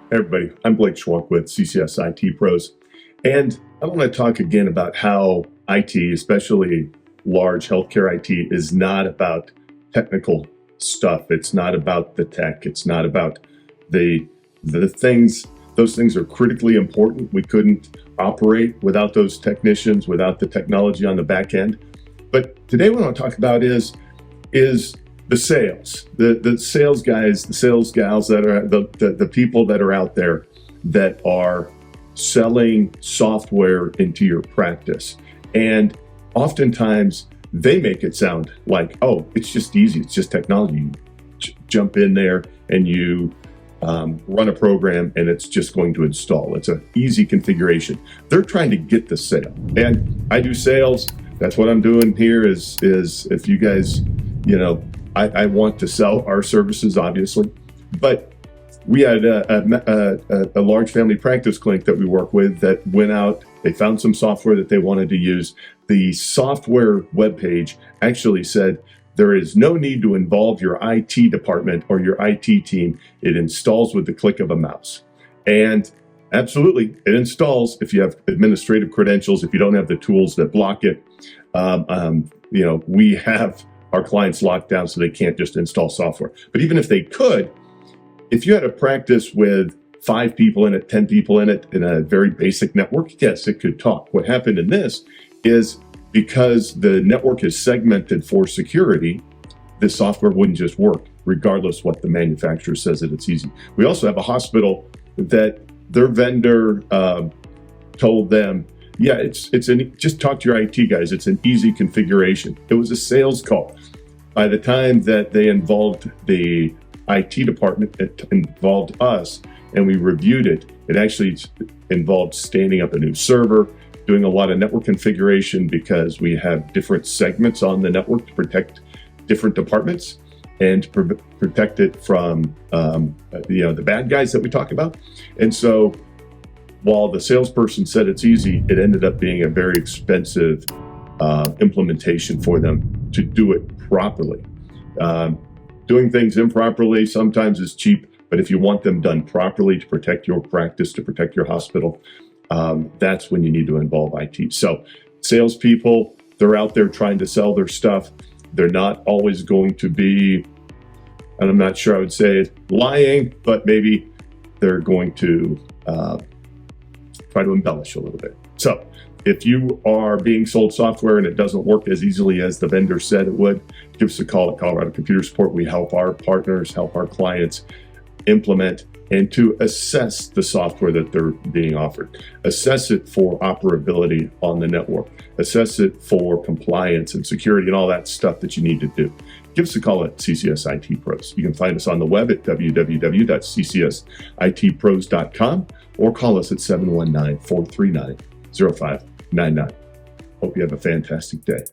Hey everybody, I'm Blake Schwank with CCS IT Pros, and I want to talk again about how IT, especially large healthcare IT, is not about technical stuff. It's not about the tech. It's not about the things. Those things are critically important. We couldn't operate without those technicians, without the technology on the back end. But today what I want to talk about is the sales, the sales guys, the sales gals that are the people that are out there that are selling software into your practice. And oftentimes they make it sound like, oh, it's just easy. It's just technology. You jump in there and you run a program and it's just going to install. It's an easy configuration. They're trying to get the sale. And I do sales. That's what I'm doing here is if you guys, I want to sell our services, obviously, but we had a large family practice clinic that we work with that went out. They found some software that they wanted to use. The software webpage actually said there is no need to involve your IT department or your IT team. It installs with the click of a mouse. And absolutely, it installs if you have administrative credentials, if you don't have the tools that block it. We have our clients locked down so they can't just install software. But even if they could, if you had a practice with 5 people in it, 10 people in it, in a very basic network, yes, it could talk. What happened in this is because the network is segmented for security, this software wouldn't just work, regardless what the manufacturer says that it's easy. We also have a hospital that their vendor told them, yeah, just talk to your IT guys. It's an easy configuration. It was a sales call. By the time that they involved the IT department, it involved us, and we reviewed it. It actually involved standing up a new server, doing a lot of network configuration because we have different segments on the network to protect different departments and protect it from the bad guys that we talk about. And so while the salesperson said it's easy, it ended up being a very expensive implementation for them to do it properly. Doing things improperly sometimes is cheap, but if you want them done properly to protect your practice, to protect your hospital, that's when you need to involve IT. So salespeople, they're out there trying to sell their stuff. They're not always going to be, and I'm not sure I would say lying, but maybe they're going to try to embellish a little bit. So if you are being sold software and it doesn't work as easily as the vendor said it would, give us a call at Colorado Computer Support. We help our partners, help our clients implement and to assess the software that they're being offered. Assess it for operability on the network. Assess it for compliance and security and all that stuff that you need to do. Give us a call at CCS IT Pros. You can find us on the web at www.ccsitpros.com or call us at 719-439-0599. Hope you have a fantastic day.